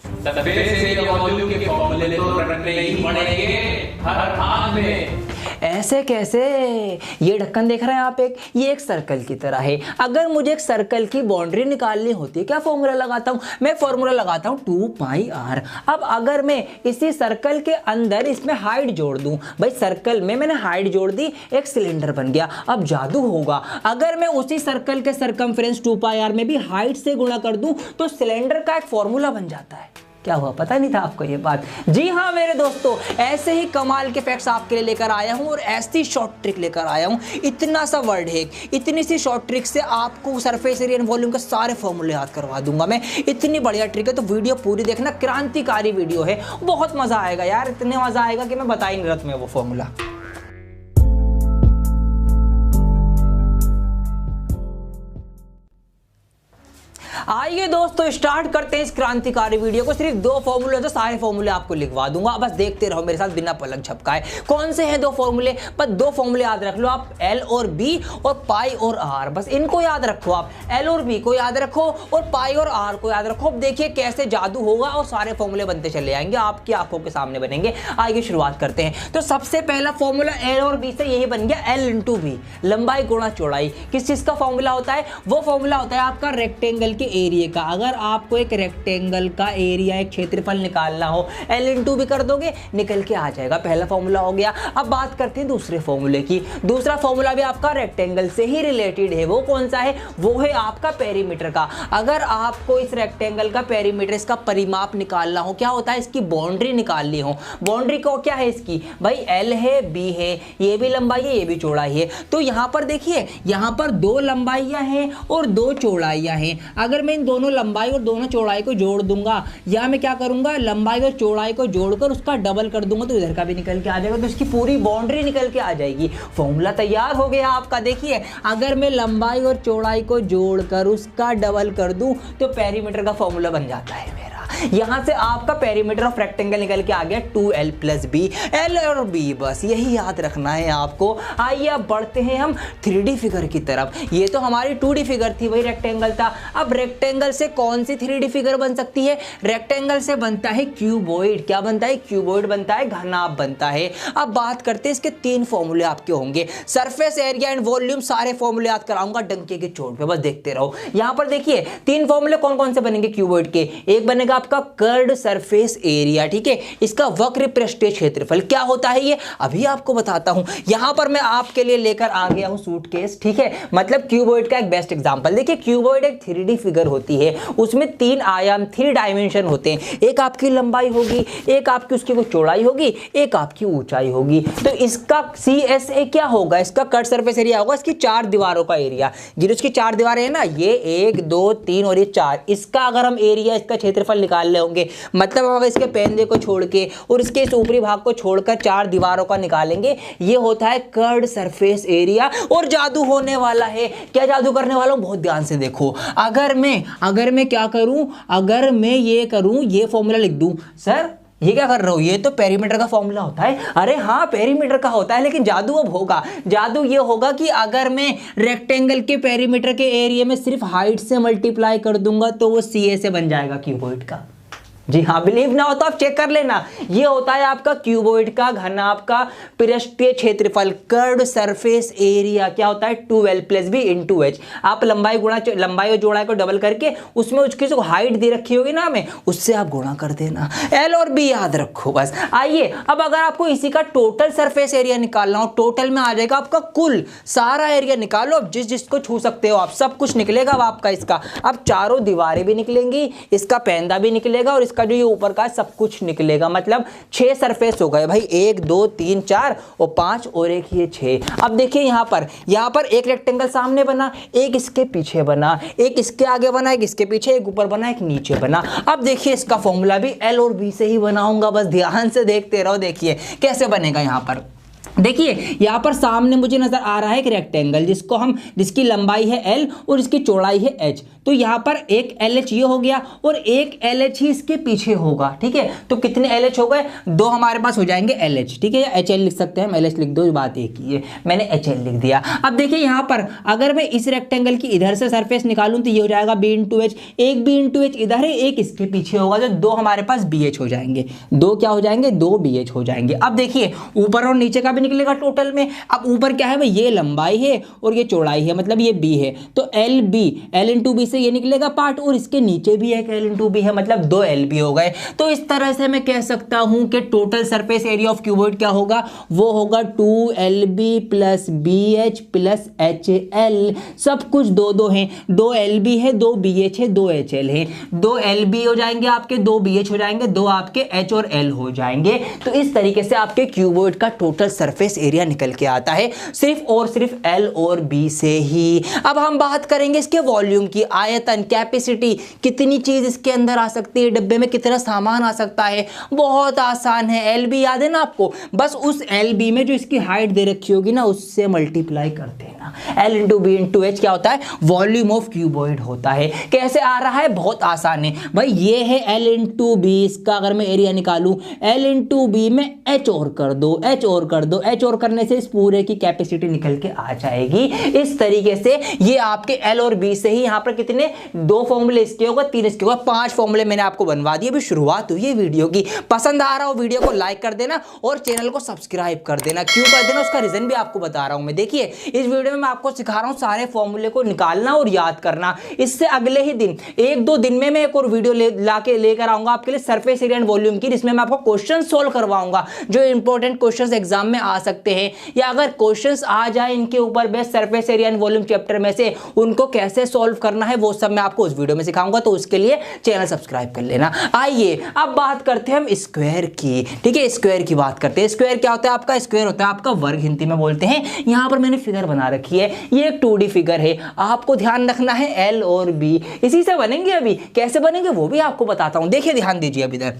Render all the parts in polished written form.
Surface area volume के फॉर्मूले तो रटने ही पड़ेंगे हर हाल में। ऐसे कैसे? ये ढक्कन देख रहे हैं आप, ये एक सर्कल की तरह है। अगर मुझे एक सर्कल की बाउंड्री निकालनी होती है, क्या फॉर्मूला लगाता हूं मैं? फॉर्मूला लगाता हूं 2πr। अब अगर मैं इसी सर्कल के अंदर इसमें हाइट जोड़ दूं, भाई सर्कल में मैंने हाइट जोड़ दी, एक सिलेंडर बन गया। अब जादू होगा, अगर मैं उसी सर्कल के सरकमफ्रेंस 2πr में भी हाइट से गुणा कर दूं तो सिलेंडर का एक फॉर्मूला बन जाता है। क्या हुआ, पता नहीं था आपको ये बात? जी हाँ मेरे दोस्तों, ऐसे ही कमाल के फैक्ट्स आपके लिए लेकर आया हूँ और ऐसी शॉर्ट ट्रिक लेकर आया हूँ। इतना सा वर्ड है, इतनी सी शॉर्ट ट्रिक से आपको सरफेस एरिया एंड वॉल्यूम के सारे फॉर्मूले याद करवा दूंगा मैं। इतनी बढ़िया ट्रिक है, तो वीडियो पूरी देखना, क्रांतिकारी वीडियो है, बहुत मजा आएगा यार, इतने मजा आएगा कि मैं बता ही नहीं रहा तुम्हें वो फॉर्मूला। आइए दोस्तों स्टार्ट करते हैं इस क्रांतिकारी वीडियो को। सिर्फ 2 फॉर्मूले तो सारे फॉर्मूले आपको लिखवा दूंगा, बस देखते रहो मेरे साथ बिना पलक झपकाए। कौन से हैं 2 फॉर्मूले? बस 2 फॉर्मूले याद रख लो आप, L और B और पाई और R, बस इनको याद रखो आप। L और B को याद रखो और पाई और R को याद रखो। अब देखिए कैसे जादू होगा और सारे फॉर्मूले बनते चले आएंगे, आपकी आंखों के सामने बनेंगे। आइए शुरुआत करते हैं। तो सबसे पहला फॉर्मूला L और B से यही बन गया, L × B, लंबाई गुणा चौड़ाई। किस चीज का फॉर्मूला होता है? वो फॉर्मूला होता है आपका रेक्टेंगल के एरिया का। अगर आपको एक रेक्टेंगल का एरिया, एक क्षेत्रफल निकालना हो, L × B कर दोगे, निकल के आ जाएगा। पहला फॉर्मूला हो गया। अब बात करते हैं दूसरे फॉर्मूले की। दूसरा फॉर्मूला भी आपका रेक्टेंगल से ही रिलेटेड है। वो कौन सा है? वो है आपका पेरीमीटर का। अगर आपको इस रेक्टेंगल का पेरीमीटर, इसका परिमाप निकालना हो, क्या होता है, इसकी बाउंड्री निकालनी हो। बाउंड्री को क्या है इसकी? भाई L है, B है, ये भी लंबाई है, ये भी चौड़ाई है। तो यहां पर देखिए, यहां पर 2 लंबाइयां हैं और 2 चौड़ाइयां हैं। अगर मैं इन दोनों लंबाई और दोनों चौड़ाई को जोड़ दूंगा, या मैं क्या करूंगा, लंबाई और चौड़ाई को जोड़कर उसका डबल कर दूंगा, तो इधर का भी निकल के आ जाएगा, तो इसकी पूरी बाउंड्री निकल के आ जाएगी। फॉर्मूला तैयार हो गया आपका। देखिए अगर मैं लंबाई और चौड़ाई को जोड़कर उसका डबल कर दूं तो पेरीमीटर का फॉर्मूला बन जाता है मेरा। यहां से आपका पेरीमीटर ऑफ रेक्टेंगल निकल के आ गया 2L + B। L और B, बस यही याद रखना है आपको। आइए अब बढ़ते हैं हम 3D फिगर की तरफ। ये तो हमारी 2D फिगर थी, वही रेक्टेंगल था। अब रेक्टेंगल से कौन सी 3D फिगर बन सकती है? रेक्टेंगल से बनता है क्यूबॉइड। क्या बनता है? क्यूबॉइड बनता है, घनाभ बनता है। अब बात करते हैं इसके 3 फॉर्मूले आपके होंगे। सरफेस एरिया एंड वॉल्यूम सारे फॉर्मूले याद कराऊंगा डंके की चोट पे, बस देखते रहो। यहां पर देखिए 3 फॉर्मूले कौन कौन से बनेंगे क्यूबॉइड के। एक बनेगा आपका कर्व्ड सरफेस एरिया, ठीक है, इसका वक्र पृष्ठीय क्षेत्रफल। क्या होता है ये? अभी आपको बताता हूं। यहां पर मैं आपके लिए लेकर आ गया हूं सूटकेस, ठीक है, मतलब क्यूबॉइड का एक बेस्ट एग्जांपल। देखिए क्यूबॉइड एक 3D फिगर होती है, उसमें 3 आयाम, 3 डायमेंशन होते हैं। एक आपकी लंबाई होगी, एक आपकी उसकी कोई चौड़ाई होगी, एक आपकी ऊंचाई होगी। तो इसका CSA क्या होगा? इसका कट सरफेस एरिया होगा इसकी 4 दीवारों का एरिया। ये इसकी 4 दीवारें हैं ना, ये 1 2 3 और ये 4, इसका अगर हम एरिया, इसका क्षेत्रफल निकाल ले होंगे, मतलब अगर इसके पेंदे को छोड़ के और इसके इस ऊपरी भाग को छोड़कर 4 दीवारों का निकालेंगे, ये होता है कर्व्ड सरफेस एरिया। और जादू होने वाला है। क्या जादू करने वाला हूं? बहुत ध्यान से देखो। अगर मैं क्या करूं, अगर मैं ये करूं, ये फॉर्मूला लिख दूं, सर ये क्या कर रहा हूं? ये तो पेरीमीटर का फॉर्मूला होता है। अरे हाँ पेरीमीटर का होता है, लेकिन जादू अब होगा। जादू ये होगा कि अगर मैं रेक्टेंगल के पेरीमीटर के एरिया में सिर्फ हाइट से मल्टीप्लाई कर दूंगा तो वो CSA बन जाएगा क्यूबॉइड का। जी हाँ, बिलीव ना हो तो आप चेक कर लेना। ये होता है आपका क्यूबॉइड का घनाभ का पृष्ठीय क्षेत्रफल, कर्व्ड सरफेस एरिया। क्या होता है? 2L + B × H। आप लंबाई और चौड़ाई को डबल करके उसमें उसकी जो हाइट दे रखी होगी ना हमें, उससे आप गुणा कर देना। L और B याद रखो बस। आइए अब अगर आपको इसी का टोटल सरफेस एरिया निकालना हो, टोटल में आ जाएगा आपका कुल सारा एरिया निकालो। अब जिसको छू सकते हो आप, सब कुछ निकलेगा अब आपका इसका। अब चारों दीवारें भी निकलेंगी, इसका पेंदा भी निकलेगा और का जो ये ऊपर का सब कुछ निकलेगा। मतलब 6 सरफेस हो गए भाई, 1 2 3 4 और 5 और एक ये 6। अब देखिए यहां पर एक रेक्टेंगल सामने बना, एक इसके पीछे बना, एक इसके आगे बना, एक इसके पीछे, एक ऊपर बना, एक नीचे बना। अब देखिए इसका फॉर्मूला भी L और B से ही बनाऊंगा, बस ध्यान से देखते रहो। देखिए कैसे बनेगा। यहां पर देखिए यहाँ पर सामने मुझे नजर आ रहा है एक रेक्टेंगल जिसकी लंबाई है L और इसकी चौड़ाई है H। तो यहाँ पर एक LH ये हो गया और एक LH ही इसके पीछे होगा। ठीक है, तो कितने LH हो गए? 2 हमारे पास हो जाएंगे LH। ठीक है, या HL लिख सकते हैं हम, LH लिख दो, बात एक ही है, मैंने HL लिख दिया। अब देखिए यहाँ पर अगर मैं इस रेक्टेंगल की इधर से सरफेस निकालूं तो ये हो जाएगा B इंटू H। एक B इंटू H इधर है, एक इसके पीछे होगा, तो 2 हमारे पास BH हो जाएंगे। 2 क्या हो जाएंगे? 2 BH हो जाएंगे। अब देखिए ऊपर और नीचे का भी निकलेगा टोटल में। अब ऊपर क्या है भाई? ये लंबाई है और ये चौड़ाई है, मतलब ये B है, तो L इंटू B से ये निकलेगा पार्ट, और इसके नीचे भी एक L इंटू B है, मतलब 2 LB हो गए। तो इस तरह से मैं कह सकता हूं कि total surface area of cuboid क्या होगा? वो होगा 2LB plus BH plus HL। सब कुछ 2 हैं, 2 LB है, 2 BH है, 2 HL है। 2 LB हो जाएंगे आपके, 2 BH हो जाएंगे, 2 आपके H और L हो जाएंगे। तो इस तरीके से आपके क्यूबॉइड का टोटल सरफेस एरिया निकल के आता है सिर्फ और सिर्फ L और B से ही। अब हम बात करेंगे इसके वॉल्यूम की, आयतन, कैपेसिटी, कितनी चीज इसके अंदर आ सकती है, डब्बे में कितना सामान आ सकता है। बहुत आसान है, LB याद है ना आपको? बस उस LB में जो इसकी हाइट दे रखी होगी ना, उससे मल्टीप्लाई कर देना। L into B into H क्या होता है? वॉल्यूम ऑफ क्यूबॉइड होता है। कैसे आ रहा है? बहुत आसान है भाई, ये है L इंटू B, इसका अगर मैं एरिया निकालूं, L इंटू B में H और कर दो, H और कर दो, H और करने से इस पूरे की कैपेसिटी निकल के आ जाएगी। इस तरीके से ये आपके L और B से ही यहाँ पर कितने 2 फॉर्मूले इसके होगा, 3 इसके होगा, 5 फॉर्मूले मैंने आपको बनवा दिए। अभी शुरुआत हुई है वीडियो की। पसंद आ रहा हो वीडियो को लाइक कर देना और चैनल को सब्सक्राइब कर देना। क्यों कर देना उसका रीजन भी आपको बता रहा हूं मैं। देखिए इस वीडियो में मैं आपको सिखा रहा हूं सारे फॉर्मूले को निकालना और याद करना। इससे अगले ही दिन 1-2 दिन में मैं एक और वीडियो लेकर आऊंगा आपके लिए सरफेस एरिया एंड वॉल्यूम की, जिसमें मैं आपको क्वेश्चन सोल्व करवाऊंगा जो इंपॉर्टेंट क्वेश्चंस एग्जाम में आ सकते हैं, या अगर क्वेश्चंस आ जाए इनके ऊपर based surface area and volume chapter में से, उनको कैसे सोल्व करना है वो सब मैं आपको उस वीडियो में सिखाऊंगा। तो उसके लिए चैनल सब्सक्राइब कर लेना। आइए अब बात करते हैं हम स्क्वायर की। ठीक है, स्क्वायर की बात करते हैं। स्क्वायर क्या होता है आपका? स्क्वायर होता है आपका वर्ग, हिंदी में बोलते हैं। यहां पर मैंने फिगर बना रखी है, ये एक 2D फिगर है। आपको ध्यान रखना है L और B इसी से बनेंगे। अभी कैसे बनेंगे वो भी आपको बताता हूं। देखिए ध्यान दीजिए, अभी इधर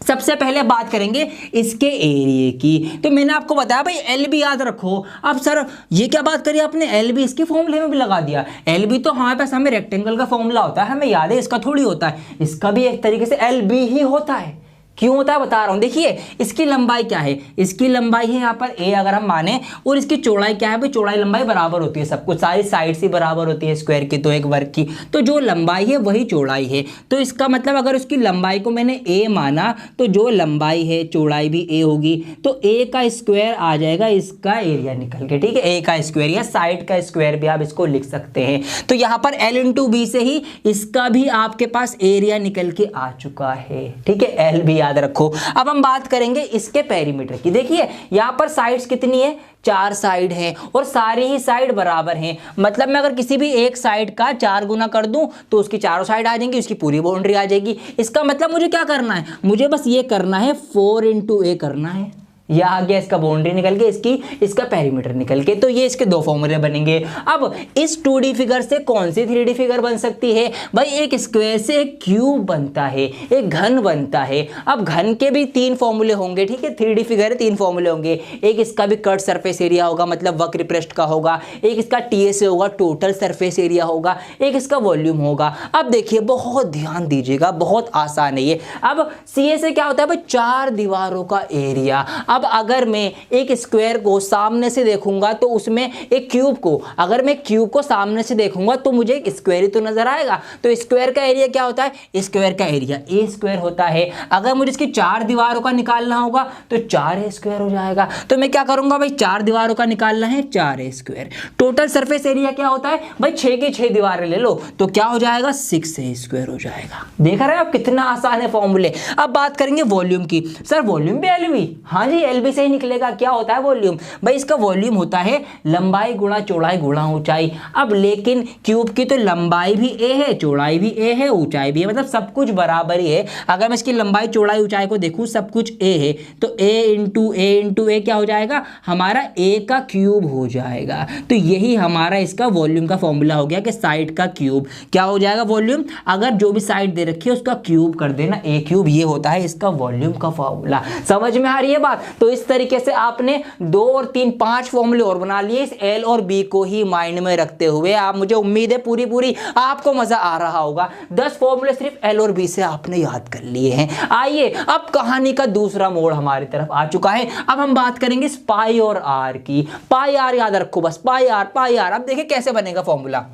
सबसे पहले बात करेंगे इसके एरिया की। तो मैंने आपको बताया भाई LB याद रखो। अब सर ये क्या बात करी आपने? LB इसके फॉर्मूले में भी लगा दिया। LB तो हमारे पास हमें रेक्टेंगल का फॉर्मूला होता है, हमें याद है, इसका थोड़ी होता है। इसका भी एक तरीके से LB ही होता है। क्यों होता है बता रहा हूं। देखिए इसकी लंबाई क्या है? इसकी लंबाई है यहाँ पर A अगर हम माने, और इसकी चौड़ाई क्या है भाई? चौड़ाई लंबाई बराबर होती है, सब कुछ सारी साइड से बराबर होती है स्क्वायर की, तो एक वर्ग की। तो जो लंबाई है वही चौड़ाई है। तो इसका मतलब अगर उसकी लंबाई को मैंने A माना, तो जो लंबाई है चौड़ाई भी A होगी, तो A का स्क्वायर आ जाएगा इसका एरिया निकल के। ठीक है, A का स्क्वायर या साइड का स्क्वायर भी आप इसको लिख सकते हैं। तो यहाँ पर L इंटू B से ही इसका भी आपके पास एरिया निकल के आ चुका है। ठीक है, L भी याद रखो। अब हम बात करेंगे इसके पेरीमीटर की। देखिए यहां पर साइड्स कितनी है? 4 साइड हैं और सारी ही साइड बराबर हैं। मतलब मैं अगर किसी भी एक साइड का 4 गुना कर दूं तो उसकी चारों साइड आ जाएंगी, उसकी पूरी बाउंड्री आ जाएगी। इसका मतलब मुझे क्या करना है? मुझे बस ये करना है 4 इंटू A करना है। यह आ गया इसका बाउंड्री निकल के, इसका पेरीमीटर निकल के। तो ये इसके 2 फॉर्मूले बनेंगे। अब इस 2D फिगर से कौन सी 3D फिगर बन सकती है भाई? एक स्क्वायर से एक क्यूब बनता है, एक घन बनता है। अब घन के भी 3 फॉर्मूले होंगे। ठीक है, 3D फिगर है, 3 फॉर्मूले होंगे। एक इसका भी कट सरफेस एरिया होगा, मतलब वक्र पृष्ठ का होगा। एक इसका TS होगा, टोटल सरफेस एरिया होगा। एक इसका वॉल्यूम होगा। अब देखिए बहुत ध्यान दीजिएगा, बहुत आसान है ये। अब CA से क्या होता है भाई? 4 दीवारों का एरिया। अब अगर मैं एक स्क्वायर को सामने से देखूंगा तो उसमें एक क्यूब को, अगर मैं क्यूब को सामने से देखूंगा तो मुझे एक स्क्वायर ही तो नजर आएगा। तो स्क्वायर का एरिया क्या होता है? स्क्वायर का एरिया A स्क्वायर होता है। अगर मुझे इसकी 4 दीवारों का निकालना होगा तो 4A स्क्वायर हो जाएगा। तो मैं क्या करूंगा भाई? 4 दीवारों का निकालना है, 4A square. Total surface area क्या होता है भाई? 6 की 6 दीवारें ले लो तो क्या हो जाएगा? 6A स्क्वायर हो जाएगा। देख रहे हैं आप कितना आसान है फॉर्मूले। अब बात करेंगे वॉल्यूम की। सर वॉल्यूम भी LV? हाँ जी, LV से ही निकलेगा। क्या होता है वॉल्यूम भाई? इसका वॉल्यूम होता है लंबाई गुणा चौड़ाई गुणा ऊंचाई। अब लेकिन क्यूब की तो लंबाई भी A है, चौड़ाई भी A है, ऊंचाई भी है, मतलब सब कुछ बराबर ही है। अगर मैं इसकी लंबाई चौड़ाई ऊंचाई को देखूं, सब कुछ A है, तो A इंटू A क्या हो जाएगा? हमारा A का क्यूब हो जाएगा। तो यही हमारा इसका वॉल्यूम का फॉर्मूला हो गया कि साइड का क्यूब क्या हो जाएगा? वॉल्यूम। अगर जो भी साइड दे रखी है उसका क्यूब कर देना, A क्यूब। ये होता है इसका वॉल्यूम का फॉर्मूला। समझ में आ रही है बात? तो इस तरीके से आपने 2 और 3 5 फॉर्मूले और बना लिए इस एल और बी को ही माइंड में रखते हुए। आप, मुझे उम्मीद है पूरी आपको मजा आ रहा होगा। 10 फॉर्मूले सिर्फ एल और बी से आपने याद कर लिए हैं। आइए अब कहानी का दूसरा मोड़ हमारी तरफ आ चुका है। अब हम बात करेंगे पाई और आर की। पाई आर याद रखो बस, पाई आर। अब देखिए कैसे बनेगा फॉर्मूला।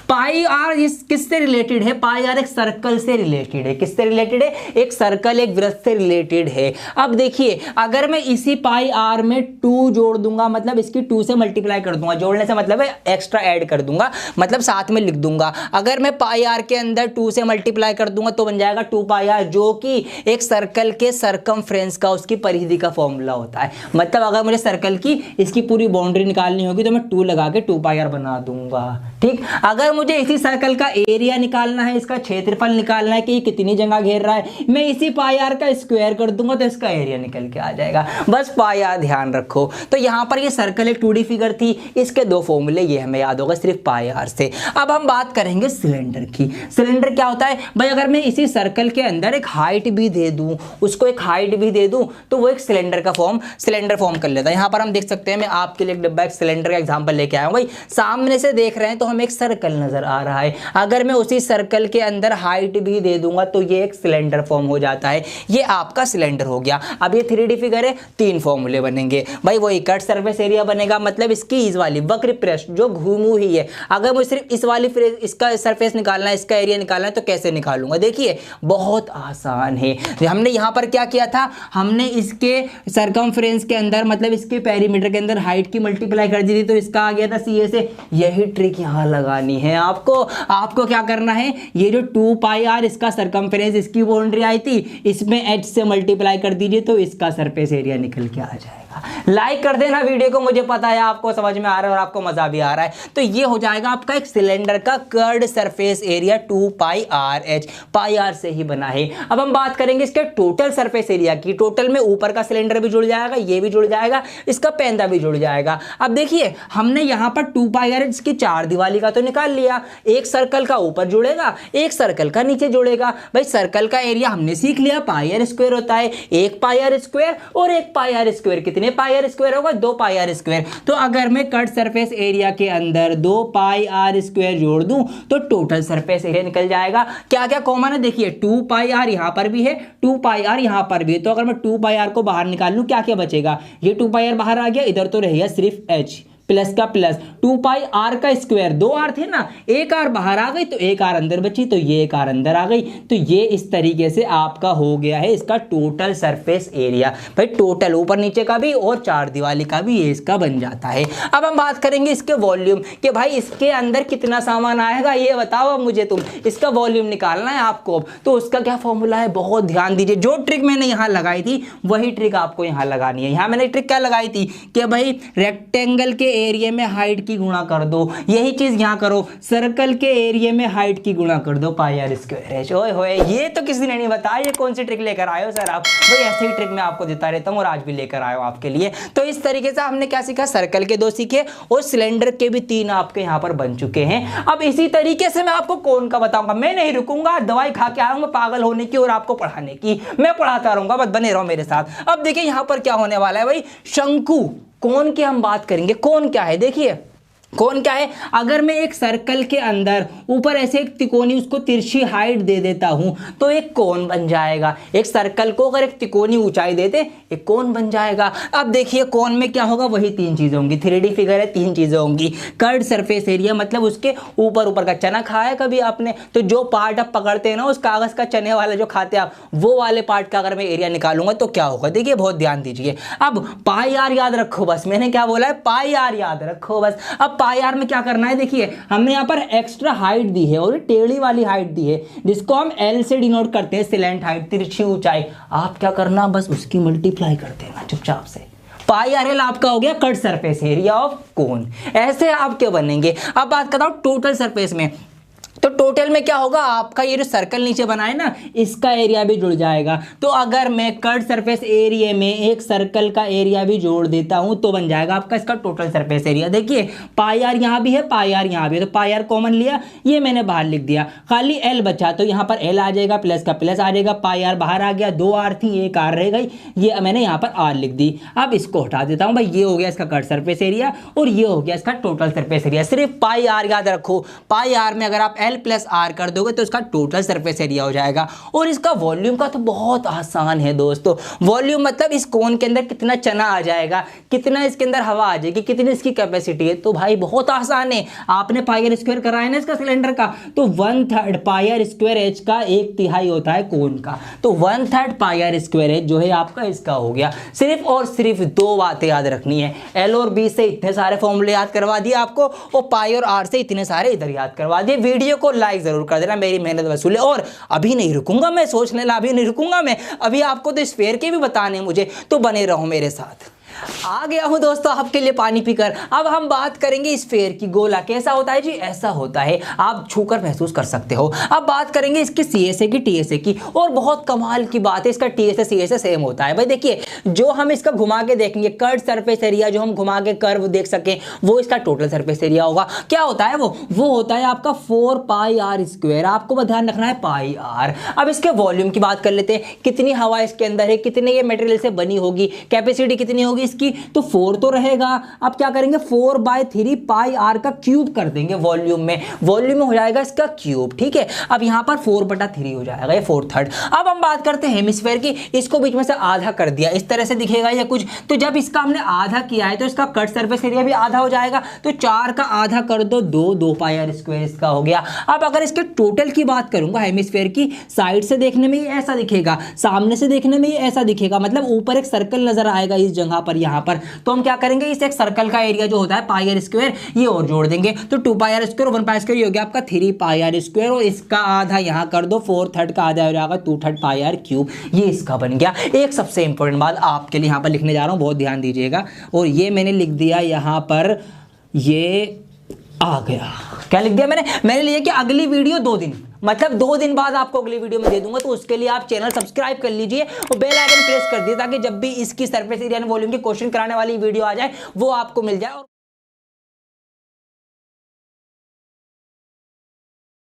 पाई आर किससे रिलेटेड है? पाई आर एक सर्कल से रिलेटेड है। किससे रिलेटेड है? एक सर्कल, एक वृत्त से रिलेटेड है। अब देखिए अगर मैं इसी पाई आर में 2 जोड़ दूंगा, मतलब इसकी 2 से मल्टीप्लाई कर दूंगा, जोड़ने से मतलब है एक्स्ट्रा ऐड कर दूंगा, मतलब साथ में लिख दूंगा। अगर मैं पाई आर के अंदर 2 से मल्टीप्लाई कर दूंगा तो बन जाएगा 2 पाई आर, जो कि एक सर्कल के सरकमफ्रेंस का, उसकी परिधि का फॉर्मूला होता है। मतलब अगर मुझे सर्कल की इसकी पूरी बाउंड्री निकालनी होगी तो मैं 2 लगा के 2 पाई आर बना दूंगा। ठीक, अगर मुझे इसी सर्कल का एरिया निकालना है, इसका क्षेत्रफल निकालना है कि ये कितनी जगह घेर रहा है, मैं इसी पाई आर का स्क्वायर कर दूंगा तो इसका एरिया निकल के आ जाएगा। बस पाई आर ध्यान रखो। तो यहां पर ये सर्कल एक 2D फिगर थी, इसके 2 फॉर्मूले ये हमें याद होगा सिर्फ पाई आर से। अब हम बात करेंगे सिलेंडर की। सिलेंडर क्या होता है भाई? अगर मैं इसी सर्कल के अंदर एक हाइट भी दे दूं, उसको एक हाइट भी दे दूं, तो वो एक सिलेंडर फॉर्म कर लेता है। यहां पर हम देख सकते हैं, मैं आपके लिए एक डिब्बा एक सिलेंडर का एग्जांपल लेके आया हूं। भाई सामने से देख रहे हैं तो हमें एक सर्कल नजर आ रहा है। अगर मैं उसी सर्कल के अंदर हाइट भी दे दूंगा तो ये एक सिलेंडर फॉर्म हो जाता है। ये आपका सिलेंडर हो गया। अब ये 3D फिगर है, 3 फॉर्मूले बनेंगे भाई। वही कट सरफेस एरिया बनेगा, मतलब इसकी इस वाली वक्र पृष्ठ जो घूमू ही है, अगर मुझे सिर्फ इस वाली इसका सरफेस निकालना है, इसका एरिया निकालना है तो कैसे निकालूंगा? देखिए बहुत आसान है। हमने यहां पर क्या किया था, हमने इसके सरकमफ्रेंस के अंदर, मतलब इसके पेरीमीटर के अंदर हाइट की मल्टीप्लाई कर दी थी तो इसका आ गया था सीए से। यही ट्रिक यहां लगानी है आपको क्या करना है, ये जो 2 पाई आर इसका सरकमफ्रेंस, इसकी बाउंड्री आई थी, इसमें h से मल्टीप्लाई कर दीजिए तो इसका सरफेस एरिया निकल के आ जाएगा। लाइक कर देना वीडियो को, मुझे पता है आपको समझ में आ रहा है और आपको मजा भी आ रहा है। तो ये हो जाएगा आपका एक सिलेंडर का curved surface area 2 pi r h, pi r से ही बना है। अब हम बात करेंगे इसके टोटल सरफेस एरिया की। टोटल में ऊपर का सिलेंडर भी जुड़ जाएगा, ये भी जुड़ जाएगा, इसका पैंदा भी जुड़ जाएगा। अब देखिए हमने यहां पर 2 पाई आर एच की 4 दीवारी का तो निकाल लिया, एक सर्कल का ऊपर जुड़ेगा, एक सर्कल का नीचे जुड़ेगा। भाई सर्कल का एरिया हमने सीख लिया, पाई आर स्क्वायर होता है। 1 पाई आर स्क्वायर और 1 पाई आर स्क्वायर, कितने पाई आर स्क्वायर होगा? 2 पाई आर स्क्वायर। तो अगर मैं कट सरफेस एरिया के अंदर 2 पाई आर स्क्वायर जोड़ दूं तो टोटल सरफेस एरिया निकल जाएगा। क्या क्या कॉमन है? देखिए 2 पाई आर यहां पर भी है, 2 पाई आर यहां पर भी है। तो अगर मैं 2 पाई आर को बाहर निकाल लूं, क्या क्या बचेगा? ये 2 पाई आर बाहर आ गया, इधर तो रहेगा सिर्फ h प्लस का प्लस 2 पाई आर का स्क्वायर, 2 आर थे ना, एक आर बाहर आ गई तो एक आर अंदर बची, तो ये एक आर अंदर आ गई। तो ये इस तरीके से आपका हो गया है इसका टोटल सरफेस एरिया। भाई टोटल ऊपर नीचे का भी और 4 दीवारी का भी ये इसका बन जाता है। अब हम बात करेंगे इसके वॉल्यूम कि भाई इसके अंदर कितना सामान आएगा, ये बताओ अब मुझे तुम। इसका वॉल्यूम निकालना है आपको, तो उसका क्या फॉर्मूला है? बहुत ध्यान दीजिए। जो ट्रिक मैंने यहाँ लगाई थी वही ट्रिक आपको यहाँ लगानी है। यहाँ मैंने ट्रिक क्या लगाई थी कि भाई रेक्टेंगल के एरिया में हाइट की गुणा कर दो, यही चीज यहां करो, सर्कल के एरिया में हाइट की गुणा कर दो पाई आर स्क्वायर एच। ओए होए, ये तो किसी ने नहीं बताया। ये कौन सी ट्रिक लेकर आए हो सर आप? भाई ऐसे ही ट्रिक मैं आपको देता रहता हूं और आज भी लेकर आया हूं आपके लिए। तो इस तरीके से हमने क्या सीखा, सर्कल के 2 सीखे और सिलेंडर के भी 3 आपके यहां पर बन चुके हैं। अब इसी तरीके से मैं आपको कौन का बताऊंगा। मैं नहीं रुकूंगा, दवाई खा के आऊंगा पागल होने की और आपको पढ़ाने की। मैं पढ़ाता रहूंगा, बस बने रहो मेरे साथ। अब देखिए यहां पर क्या होने वाला है भाई, शंकु कोण की हम बात करेंगे। कोण क्या है? देखिए कोण क्या है, अगर मैं एक सर्कल के अंदर ऊपर ऐसे एक तिकोनी उसको तिरछी हाइट दे देता हूं तो एक कोण बन जाएगा। एक सर्कल को अगर एक तिकोनी ऊंचाई देते एक कोण बन जाएगा। अब देखिए कोण में क्या होगा, वही 3 चीजें होंगी। 3D फिगर है, 3 चीजें होंगी। कर्ड सरफेस एरिया मतलब उसके ऊपर का चना खाया कभी आपने, तो जो पार्ट आप पकड़ते हैं ना उस कागज का चने वाला जो खाते हैं आप, वो वाले पार्ट का अगर मैं एरिया निकालूंगा तो क्या होगा। देखिए बहुत ध्यान दीजिए। अब पाई आर याद रखो बस, मैंने क्या बोला है, पाई आर याद रखो बस। अब पाई आर में क्या करना है, देखिए हमने यहाँ पर एक्स्ट्रा हाइट दी है और टेढ़ी वाली हाइट दी है जिसको हम एल से डिनोट करते हैं, सिलेंट हाइट, तिरछी ऊंचाई। आप क्या करना, बस उसकी मल्टीप्लाई कर देना चुपचाप से। पाई आर एल आपका हो गया cut surface area of cone. ऐसे आपके बनेंगे। अब बात करता हूं टोटल सरफेस में। तो टोटल में क्या होगा, आपका ये जो सर्कल नीचे बना है ना, इसका एरिया भी जुड़ जाएगा। तो अगर मैं कर्व सरफेस एरिया में एक सर्कल का एरिया भी जोड़ देता हूं तो बन जाएगा आपका इसका टोटल सरफेस एरिया। देखिए पाई आर यहाँ भी है, पाई आर यहाँ भी है, तो पाई आर कॉमन लिया, ये मैंने बाहर लिख दिया, खाली एल बचा, तो यहाँ पर एल आ जाएगा, प्लस का प्लस आ जाएगा, पाई आर बाहर आ गया, 2 आर थी, 1 आर रह गई, ये मैंने यहाँ पर आर लिख दी। अब इसको हटा देता हूँ भाई, ये हो गया इसका कर्व सरफेस एरिया और ये हो गया इसका टोटल सरफेस एरिया। सिर्फ पाई आर याद रखो, पाई आर में अगर आप एल प्लस आर कर दोगे तो इसका टोटल सरफेस एरिया हो जाएगा। और इसका वॉल्यूम का तो बहुत आसान है दोस्तों। वॉल्यूम मतलब इस कोन के अंदर कितना चना आ जाएगा, कितना इसके अंदर हवा आ जाएगी, कितनी इसकी कैपेसिटी है, तो भाई बहुत आसान है। आपने पाई आर स्क्वायर कराया ना इसका सिलेंडर का, तो 1/3 पाई आर स्क्वायर एच का 1/3 होता है कोन का, तो 1/3 पाई आर स्क्वायर एच जो है आपका इसका हो गया। सिर्फ और सिर्फ 2 बातें याद रखनी है, एल और बी से इतने सारे फॉर्मूले याद करवा दिए आपको, और पाई और आर से इतने सारे इधर याद करवा दिए। वीडियो को लाइक जरूर कर देना, मेरी मेहनत वसूल है। और अभी नहीं रुकूंगा मैं, सोच लेना अभी नहीं रुकूंगा मैं, अभी आपको तो स्फीयर के भी बताने मुझे, तो बने रहो मेरे साथ। आ गया हूं दोस्तों आपके लिए पानी पीकर। अब हम बात करेंगे स्फीयर की। गोला कैसा होता है जी, ऐसा होता है, आप छूकर महसूस कर सकते हो। अब बात करेंगे इसके सीएसए की, टीएसए की, और बहुत कमाल की बात है, इसका टीएसए सीएसए सेम होता है। भाई देखिए, जो हम इसका घुमा के देखेंगे कर्व सरफेस एरिया, जो हम घुमा के कर्व देख सके, वो इसका टोटल सरफेस एरिया होगा। क्या होता है वो होता है आपका 4 पाई आर स्क्वायर। आपको ध्यान रखना है पाई आर। अब इसके वॉल्यूम की बात कर लेते हैं, कितनी हवा इसके अंदर है, कितने ये मटेरियल से बनी होगी, कैपेसिटी कितनी होगी इसकी, तो 4 तो रहेगा। अब क्या करेंगे, 4/3 पाई आर का क्यूब कर देंगे वॉल्यूम में, वॉल्यूम में हो जाएगा इसका क्यूब, ठीक है। अब यहां पर 4/3 हो जाएगा, ये 4/3। अब हम बात करते हैं हेमिस्फीयर की। इसको बीच में से आधा कर दिया, इस तरह से दिखेगा या कुछ, तो जब इसका हमने आधा किया है तो इसका कट सरफेस एरिया भी आधा हो जाएगा। तो 4 का आधा कर दो, 2 पाई आर स्क्वायर इसका हो गया। अब अगर इसके टोटल की बात करूंगा हेमिस्फीयर की, साइड से देखने में ये ऐसा दिखेगा, सामने से देखने में ये ऐसा दिखेगा, मतलब ऊपर एक सर्कल नजर आएगा इस जगह पर, यहां पर। तो हम क्या करेंगे, इस एक सर्कल का एरिया जो होता है पाई आर स्क्वायर, ये और जोड़ देंगे, तो 2 pi are square 1 pi square, ये हो गया आपका 3 पाई आर स्क्वायर, और इसका आधा यहां कर दो, 4/3 का आधा हो जाएगा 2/3 पाई आर क्यूब। ये इसका बन गया। एक सबसे इंपॉर्टेंट बात आपके लिए यहां पर लिखने जा रहा हूं, बहुत ध्यान दीजिएगा, और ये मैंने लिख दिया यहां पर, ये आ गया। क्या लिख दिया मैंने लिया कि अगली वीडियो 2 दिन, मतलब 2 दिन बाद आपको अगली वीडियो में दे दूंगा। तो उसके लिए आप चैनल सब्सक्राइब कर लीजिए और बेल आइकन प्रेस कर दिए, ताकि जब भी इसकी सरफेस एरिया एंड वॉल्यूम के क्वेश्चन कराने वाली वीडियो आ जाए वो आपको मिल जाए।